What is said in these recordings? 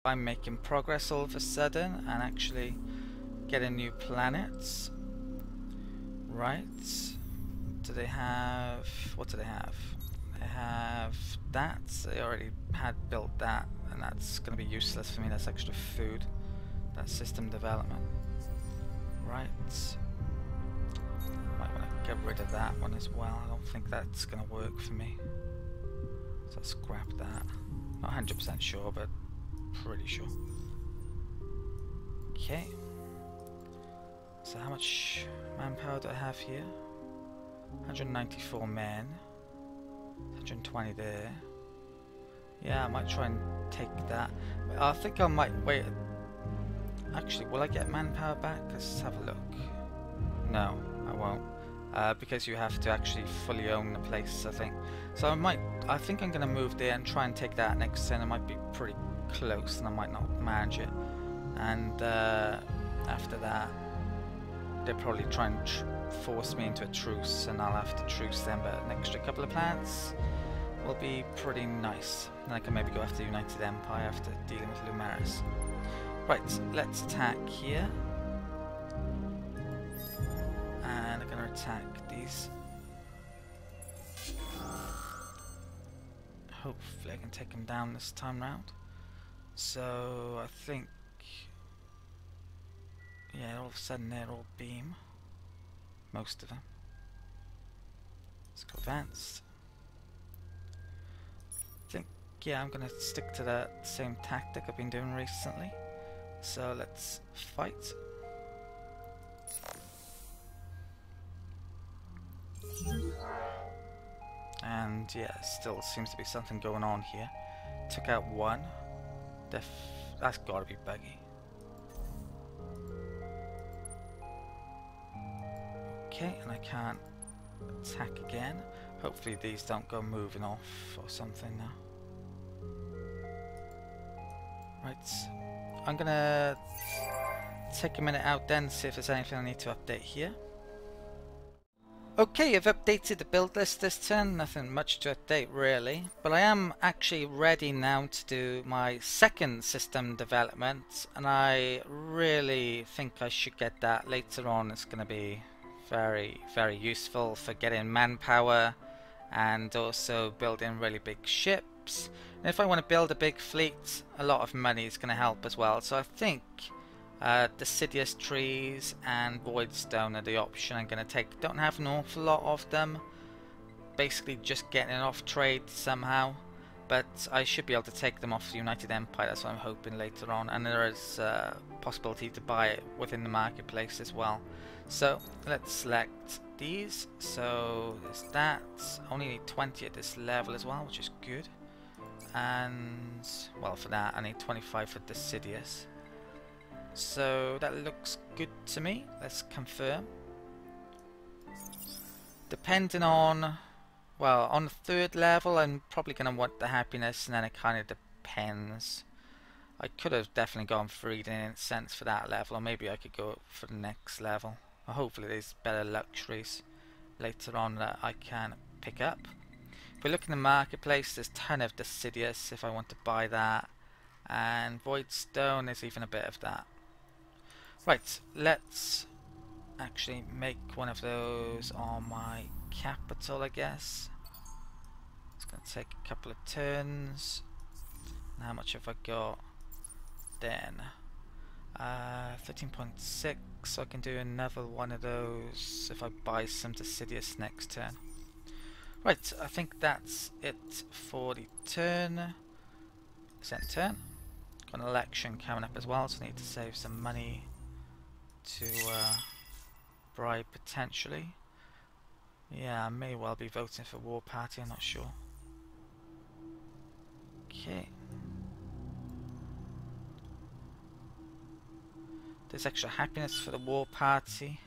I'm making progress all of a sudden and actually getting new planets. Right. Do they have... what do they have? They have that. They already had built that, and that's going to be useless for me. That's extra food. That's system development. Right. Might want to get rid of that one as well. I don't think that's going to work for me. So I'll scrap that. Not 100% sure, but pretty sure. Okay. So how much manpower do I have here? 194 men. 120 there. Yeah, I might try and take that. I think I might wait. Actually, will I get manpower back? Let's have a look. No, I won't. Because you have to actually fully own the place, I think. So I think I'm going to move there and try and take that next turn. It might be pretty close and I might not manage it. And after that, they'll probably try and force me into a truce, and I'll have to truce them, but an extra couple of plants will be pretty nice. And I can maybe go after the United Empire after dealing with Lumaris. Right, let's attack here. And I'm going to attack these. Hopefully I can take them down this time round. So I think, yeah, all of a sudden they're all beam. Most of them. Let's go advanced. I think, yeah, I'm going to stick to that same tactic I've been doing recently. So let's fight. And yeah, still seems to be something going on here. Took out one. That's gotta be buggy. Okay, and I can't attack again. Hopefully these don't go moving off or something now. Right, I'm gonna take a minute out then, see if there's anything I need to update here. Okay, I've updated the build list this turn, nothing much to update really, but I am actually ready now to do my second system development, and I really think I should get that later on. It's going to be very, very useful for getting manpower and also building really big ships. And if I want to build a big fleet, a lot of money is going to help as well, so I think deciduous trees and voidstone are the option I'm going to take. Don't have an awful lot of them, basically just getting it off trade somehow, but I should be able to take them off the United Empire. That's what I'm hoping later on, and there is a possibility to buy it within the marketplace as well. So let's select these. So there's that. Only need 20 at this level as well, which is good. And well, for that I need 25 for deciduous. So that looks good to me. Let's confirm. Depending on, well, on the third level I'm probably going to want the happiness, and then it kind of depends. I could have definitely gone for reading in sense for that level, or maybe I could go for the next level. Or hopefully there's better luxuries later on that I can pick up. If we look in the marketplace, there's a ton of deciduous if I want to buy that, and voidstone, there's even a bit of that. Right, let's actually make one of those on my capital, I guess. It's going to take a couple of turns. And how much have I got then? 13.6, so I can do another one of those if I buy some deciduous next turn. Right, I think that's it for the turn. End turn. Got an election coming up as well, so I need to save some money to bribe potentially. Yeah, I may well be voting for War Party, I'm not sure. Okay. There's extra happiness for the War Party.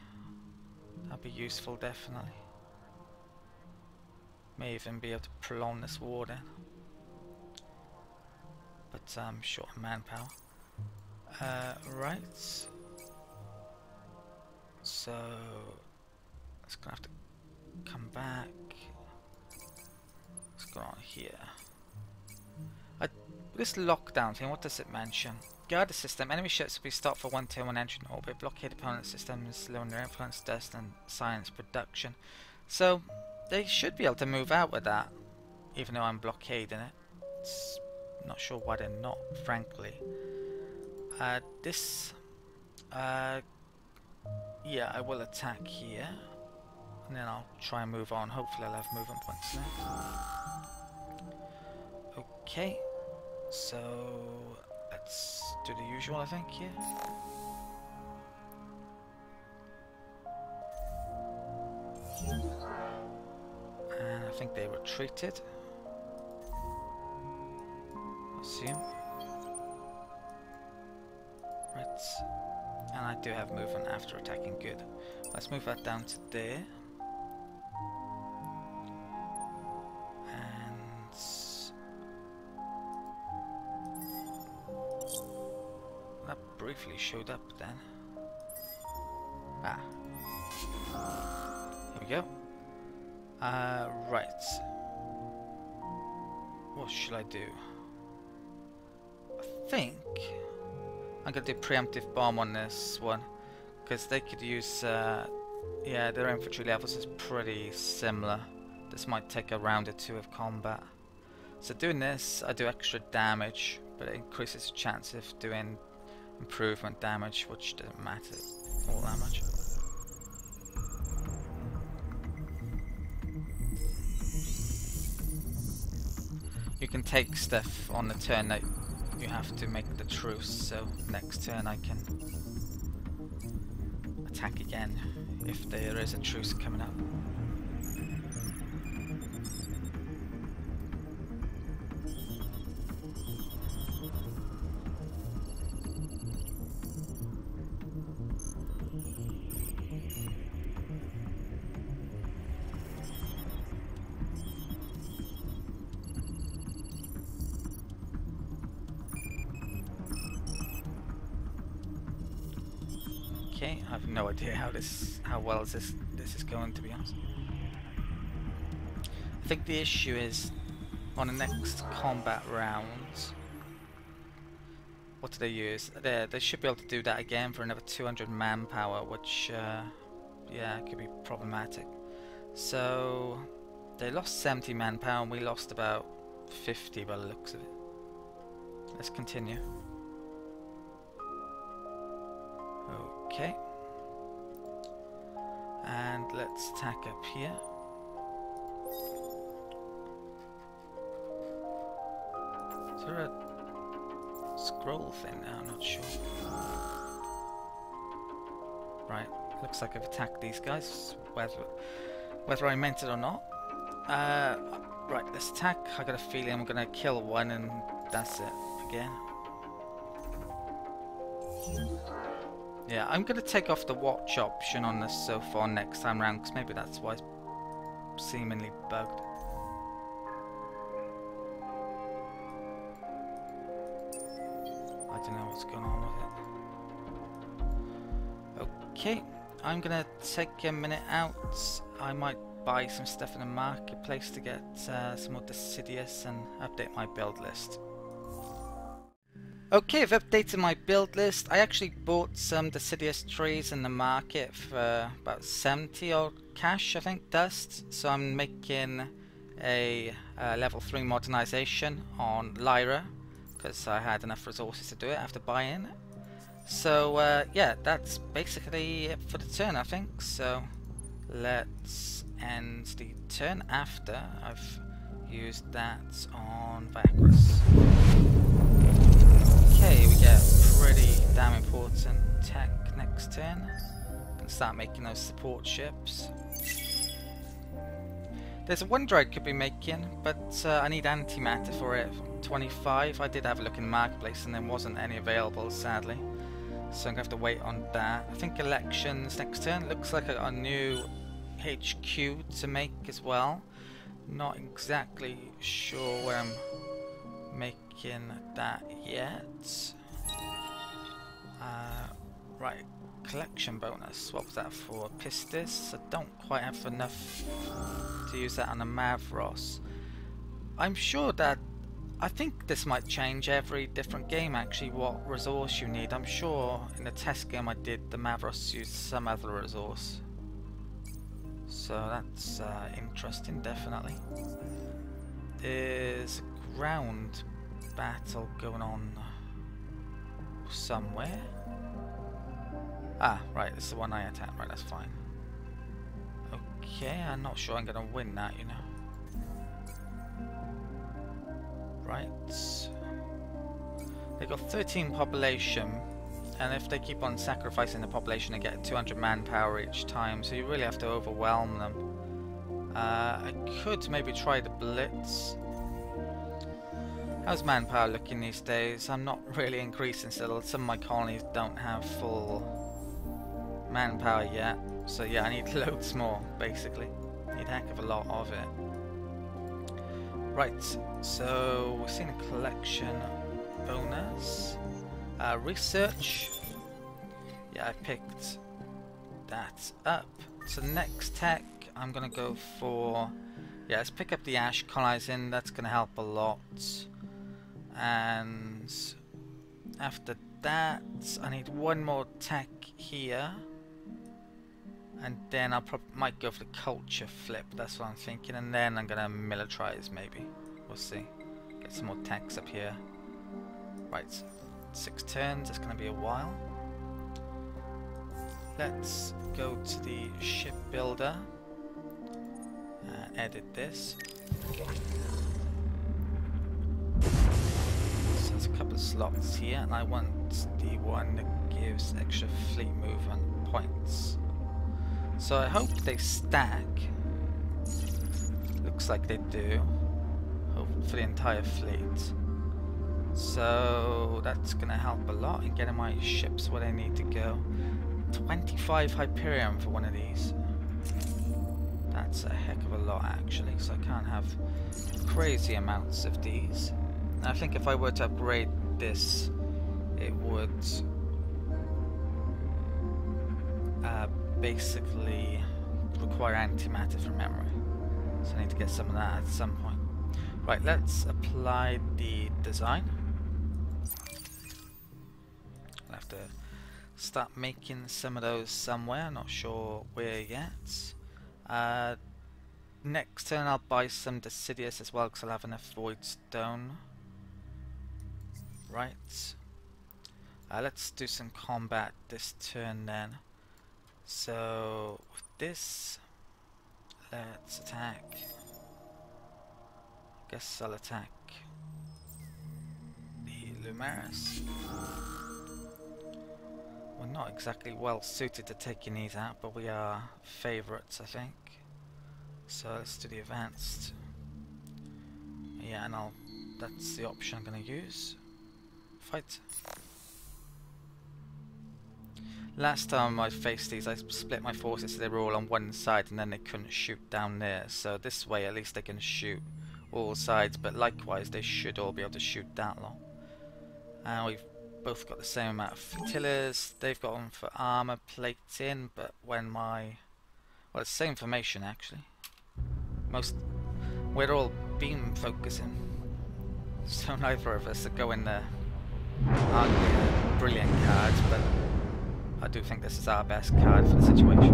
That'd be useful, definitely. May even be able to prolong this war then. But I'm short of manpower. Right. So it's gonna have to come back. What's going on here? I This lockdown thing, what does it mention? Guard the system. Enemy ships will be stopped for one turn when entering orbit. Blockade opponent systems, lowering their influence, dust, and science production. So they should be able to move out with that, even though I'm blockading it. It's not sure why they're not, frankly. Yeah, I will attack here, and then I'll try and move on. Hopefully I'll have movement points now. Okay, so let's do the usual, I think, here. And I think they retreated. Assume. Right. And I do have movement after attacking, good. Let's move that down to there. And that briefly showed up then. Ah. Here we go. Right. What should I do? I think I'm going to do preemptive bomb on this one, because they could use, yeah, their infantry levels is pretty similar. This might take a round or two of combat. So doing this, I do extra damage, but it increases the chance of doing improvement damage, which doesn't matter all that much. You can take stuff on the turn that you have to make the truce, so next turn I can attack again if there is a truce coming up. Okay, I have no idea how well this is going, to be honest. I think the issue is on the next combat round. What do they use? They should be able to do that again for another 200 manpower, which yeah, could be problematic. So they lost 70 manpower and we lost about 50 by the looks of it. Let's continue. Okay, and let's tack up here. Is there a scroll thing now? I'm not sure. Right, looks like I've attacked these guys, whether I meant it or not. Right, let's attack. I got a feeling I'm gonna kill one and that's it again. Yeah, I'm going to take off the watch option on this so far next time round, because maybe that's why it's seemingly bugged. I don't know what's going on with it. Okay, I'm going to take a minute out. I might buy some stuff in the marketplace to get some more Decidius and update my build list. Okay, I've updated my build list. I actually bought some Decidius trees in the market for about 70 odd cash, I think, dust. So I'm making a level 3 modernization on Lyra, because I had enough resources to do it after buying it. So yeah, that's basically it for the turn, I think. So let's end the turn after I've used that on Vacris. Okay, we get pretty damn important tech next turn. Can start making those support ships. There's a wonder I could be making, but I need antimatter for it. 25. I did have a look in the marketplace and there wasn't any available, sadly. So I'm gonna have to wait on that. I think elections next turn. Looks like I got a new HQ to make as well. Not exactly sure where I'm making that yet. Right, collection bonus. What was that for? Pistis? I don't quite have enough to use that on a Mavros. I'm sure that I think this might change every different game actually, what resource you need. I'm sure in the test game I did, the Mavros used some other resource. So that's interesting, definitely. There's a ground battle going on somewhere. Ah, right, this is the one I attacked, right, that's fine. Okay, I'm not sure I'm gonna win that, you know. Right. They got 13 population, and if they keep on sacrificing the population, they get 200 manpower each time, so you really have to overwhelm them. I could maybe try the Blitz. How's manpower looking these days? I'm not really increasing still. Some of my colonies don't have full manpower yet, so yeah, I need loads more, basically. Need a heck of a lot of it. Right, so we've seen a collection bonus. Research. Yeah, I picked that up. So next tech, I'm gonna go for, yeah, let's pick up the ash colonizing. That's gonna help a lot. And after that, I need one more tech here. And then I might go for the culture flip, that's what I'm thinking, and then I'm gonna militarize maybe. We'll see. Get some more tanks up here. Right, 6 turns, it's gonna be a while. Let's go to the shipbuilder and edit this. So there's a couple of slots here, and I want the one that gives extra fleet movement points. So I hope they stack. Looks like they do. Hope for the entire fleet. So that's gonna help a lot in getting my ships where they need to go. 25 Hyperion for one of these. That's a heck of a lot actually, so I can't have crazy amounts of these. And I think if I were to upgrade this, it would basically require antimatter from memory, so I need to get some of that at some point. Right, let's apply the design. I'll have to start making some of those somewhere, not sure where yet. Next turn I'll buy some Decidius as well, because I'll have enough void stone. Right, let's do some combat this turn then. So with this, let's attack. Guess I'll attack the Lumaris. We're not exactly well suited to taking these out, but we are favourites, I think. So let's do the advanced. Yeah, and that's the option I'm going to use. Fight. Last time I faced these, I split my forces so they were all on one side and then they couldn't shoot down there. So this way at least they can shoot all sides, but likewise they should all be able to shoot that long. And we've both got the same amount of flotillas. They've got them for armor plating, but when my... well, it's the same formation actually. We're all beam focusing. So neither of us are going there. Aren't brilliant cards, but I do think this is our best card for the situation.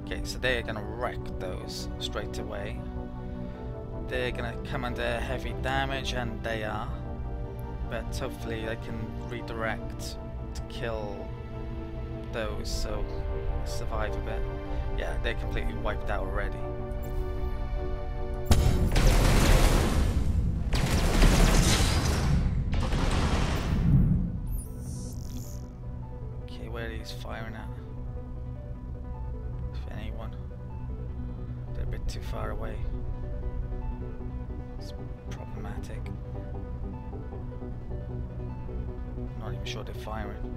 Okay, so they're going to wreck those straight away. They're going to come under heavy damage, and they are. But hopefully they can redirect to kill those, so survive a bit. Yeah, they're completely wiped out already. Where he's firing at, if anyone. They're a bit too far away. It's problematic. Not even sure they're firing.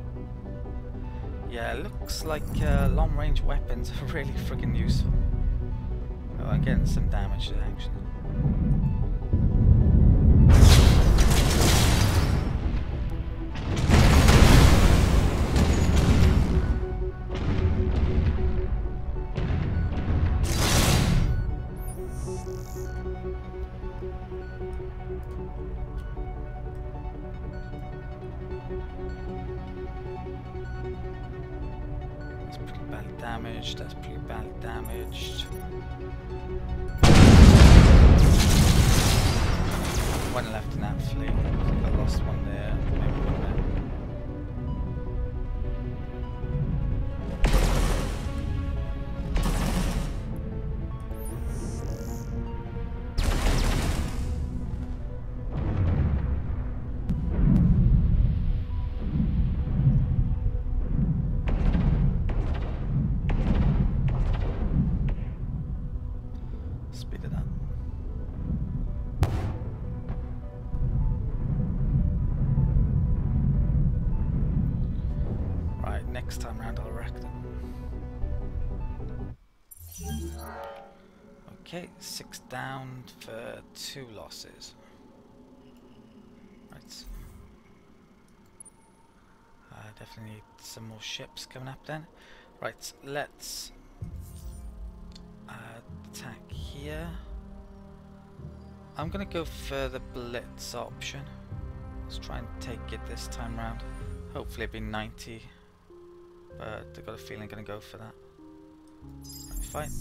Yeah, it looks like long range weapons are really friggin' useful. Oh, I'm getting some damage there actually. damaged. That's pretty badly damaged. One left in that fleet. I think I lost one there. Maybe one there. Speed it up. Right, next time round I'll wreck them. Okay, 6 down for 2 losses. Right. Definitely need some more ships coming up then. Right, let's attack here. I'm gonna go for the blitz option. Let's try and take it this time round. Hopefully it'll be 90, but I've got a feeling I'm gonna go for that. Right, fight.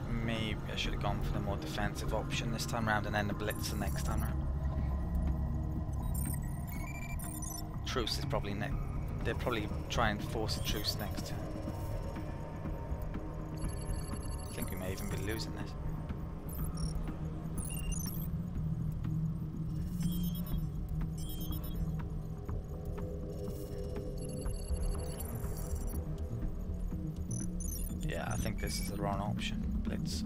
Maybe I should have gone for the more defensive option this time round and then the blitz the next time round. Truce is probably next. They'll probably try and force a truce next. I think we may even be losing this. Yeah, I think this is the wrong option. Blitz.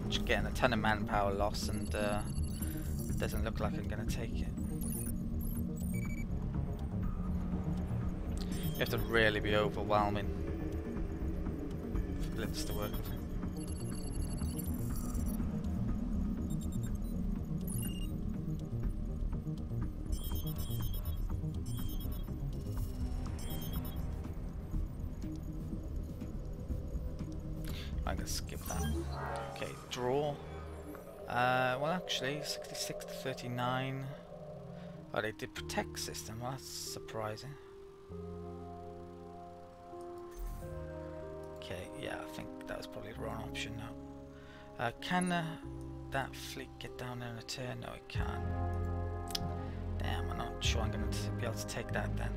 Just getting a ton of manpower loss, and it doesn't look like I'm going to take it. You have to really be overwhelming for blitz to work. I'm gonna skip that. Okay, draw. Well, actually, 66 to 39. Oh, they did protect system. Well, that's surprising. Okay, yeah, I think that was probably the wrong option now. Can that fleet get down there in a turn? No, it can't. Damn, I'm not sure I'm going to be able to take that then.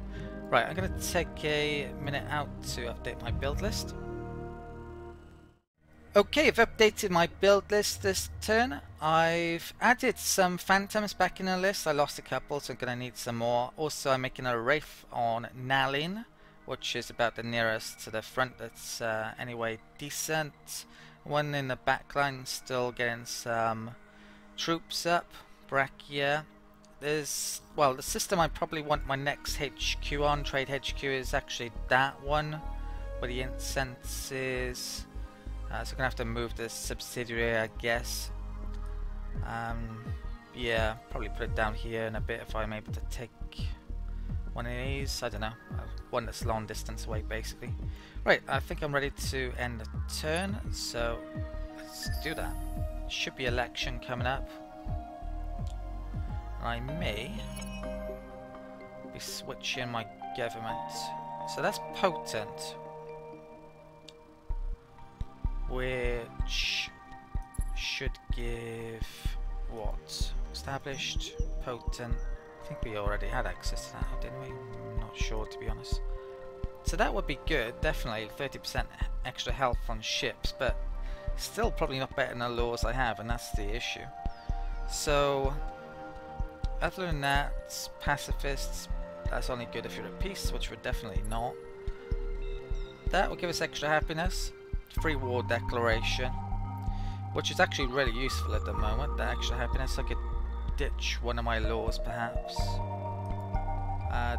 Right, I'm going to take a minute out to update my build list. Okay, I've updated my build list this turn. I've added some phantoms back in the list. I lost a couple, so I'm going to need some more. Also, I'm making a Wraith on Naval, which is about the nearest to the front that's anyway decent. One in the back line, still getting some troops up. Brachia. There's, well, the system I probably want my next HQ on, Trade HQ, is actually that one, where the incense is. So I'm going to have to move the subsidiary, I guess. Yeah, probably put it down here in a bit if I'm able to take one of these. I don't know, one that's long distance away basically. Right, I think I'm ready to end the turn, so let's do that. Should be election coming up. I may be switching my government. So that's potent, which should give what? Established, potent. I think we already had access to that, didn't we? I'm not sure, to be honest. So that would be good, definitely 30% extra health on ships, but still probably not better than the laws I have, and that's the issue. So other than that, pacifists, that's only good if you're at peace, which we're definitely not. That will give us extra happiness. Free war declaration, which is actually really useful at the moment. That extra happiness, I could ditch one of my laws perhaps.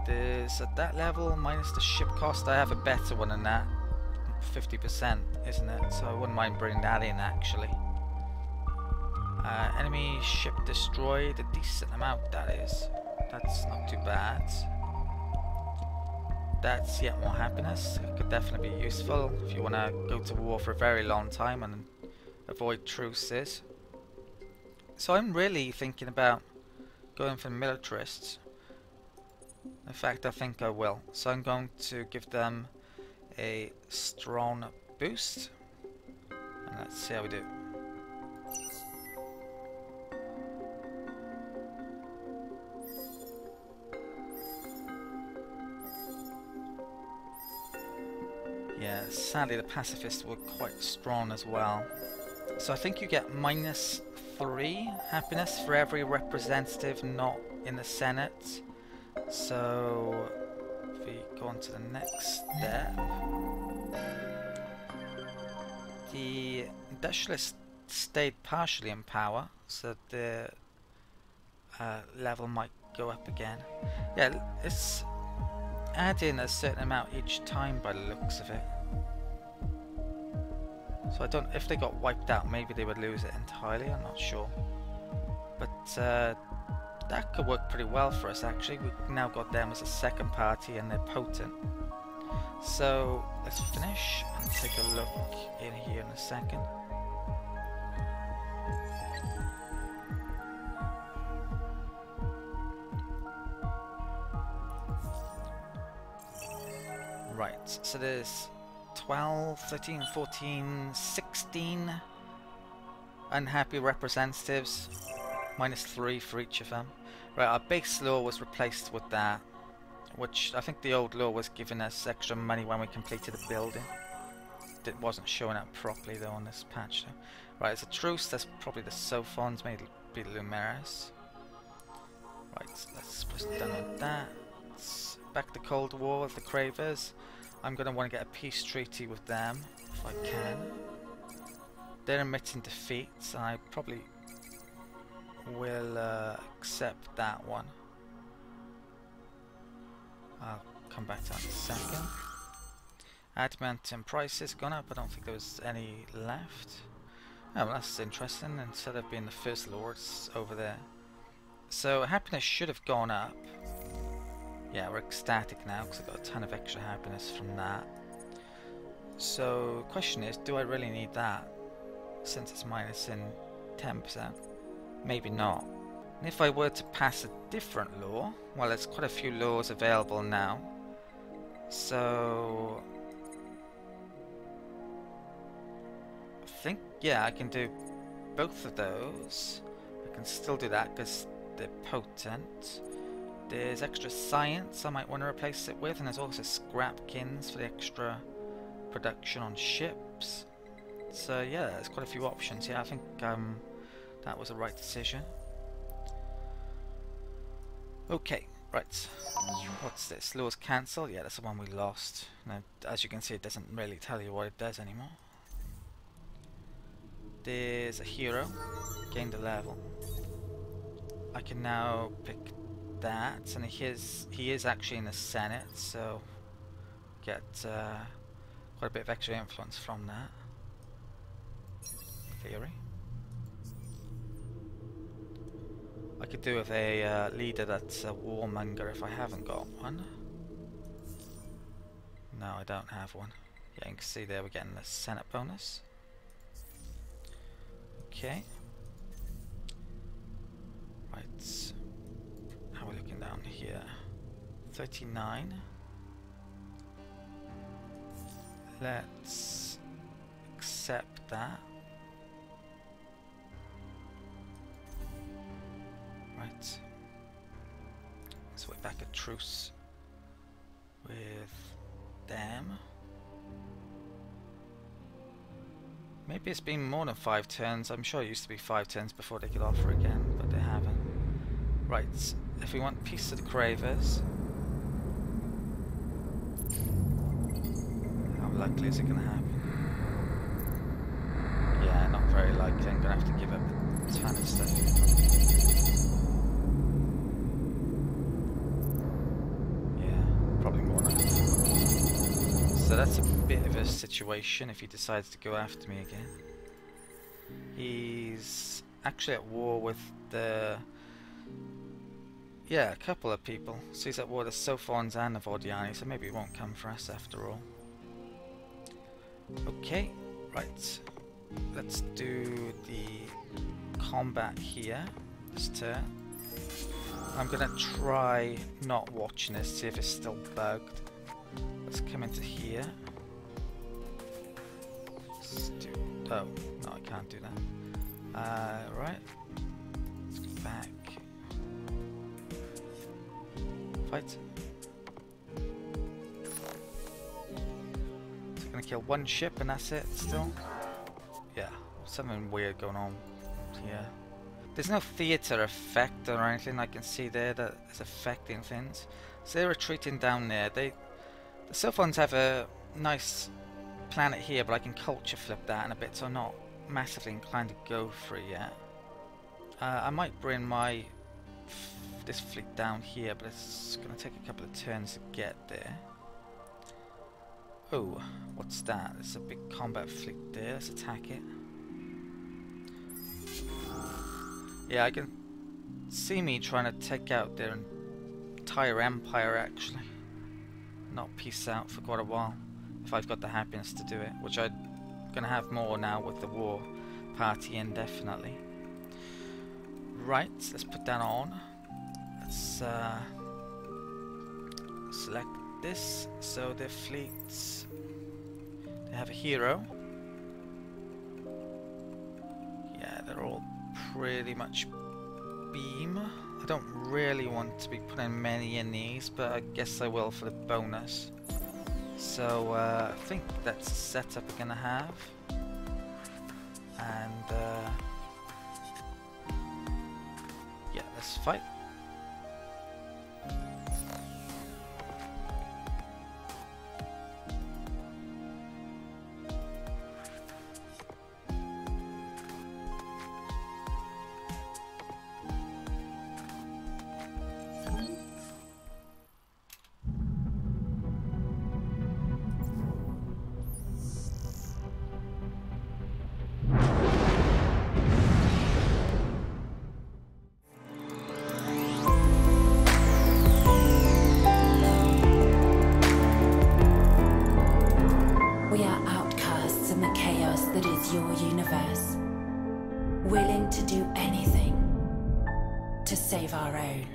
There's at that level minus the ship cost. I have a better one than that, 50%, isn't it? So I wouldn't mind bringing that in actually. Enemy ship destroyed, a decent amount that is. That's not too bad. That's yet more happiness. It could definitely be useful if you want to go to war for a very long time and avoid truces. So I'm really thinking about going for militarists. In fact, I think I will. So I'm going to give them a strong boost. And let's see how we do. Yeah, sadly the pacifists were quite strong as well. So I think you get -3 happiness for every representative not in the Senate. So if we go on to the next step, the Industrialists stayed partially in power, so the level might go up again. Yeah, it's adding a certain amount each time by the looks of it. So I don't, if they got wiped out, maybe they would lose it entirely, I'm not sure. But that could work pretty well for us actually. We've now got them as a second party and they're potent. So let's finish and take a look in here in a second. Right, so there's 12, 13, 14, 16 unhappy representatives, -3 for each of them. Right, our base law was replaced with that, which I think the old law was giving us extra money when we completed a building. It wasn't showing up properly though on this patch. So. Right, as a truce, that's probably the Sophons, maybe be Lumeris. Right, so let's press done on that. Back to Cold War with the Cravers. I'm going to want to get a peace treaty with them if I can. They're admitting defeats, and I probably will accept that one. I'll come back to that in a second. Adamantium prices gone up. I don't think there was any left. Oh, well, that's interesting. Instead of being the first lords over there. So happiness should have gone up. Yeah, we're ecstatic now because I got a ton of extra happiness from that. So, question is, do I really need that? Since it's minus in 10%? Maybe not. And if I were to pass a different law, well, there's quite a few laws available now. So, I think, yeah, I can do both of those. I can still do that because they're potent. There's extra science I might want to replace it with, and there's also scrapkins for the extra production on ships. So yeah, there's quite a few options. Yeah, I think that was the right decision. Okay, right. What's this? Laws cancel? Yeah, that's the one we lost. Now, as you can see, it doesn't really tell you what it does anymore. There's a hero. Gained a level. I can now pick that, and he is actually in the Senate, so get quite a bit of extra influence from that. Theory. I could do with a leader that's a warmonger if I haven't got one. No, I don't have one. Yeah, you can see there we're getting the Senate bonus. Okay. Right. How are we looking down here? 39. Let's accept that. Right. So we're back at truce with them. Maybe it's been more than 5 turns. I'm sure it used to be 5 turns before they could offer again, but they haven't. Right, if we want peace to the Cravers, how likely is it going to happen? Yeah, not very likely. I'm going to have to give up a ton of stuff. Yeah, probably more than that. So that's a bit of a situation if he decides to go after me again. He's actually at war with the... yeah, a couple of people. So he's at war with the Sophons and the Vodiani, so maybe he won't come for us after all. Okay, right. Let's do the combat here this turn. I'm gonna try not watching this, see if it's still bugged. Let's come into here. Oh, no, I can't do that. Right. Let's go back. Fight. So gonna kill one ship and that's it still? Yeah, something weird going on here. There's no theatre effect or anything I can see there that is affecting things. So they're retreating down there. The Sophons have a nice planet here, but I can culture flip that in a bit, so I'm not massively inclined to go for it yet. I might bring this fleet down here, but it's going to take a couple of turns to get there. Oh, what's that? There's a big combat fleet there. Let's attack it. Yeah, I can see me trying to take out their entire empire, actually. Not peace out for quite a while, if I've got the happiness to do it, which I'm gonna have more now with the war party indefinitely. Right, let's put that on. Let's select this. So their fleets, they have a hero. Yeah, they're all pretty much beam. I don't really want to be putting many in these, but I guess I will for the bonus. So I think that's the setup we're gonna have, and yeah, let's fight. Willing to do anything to save our own.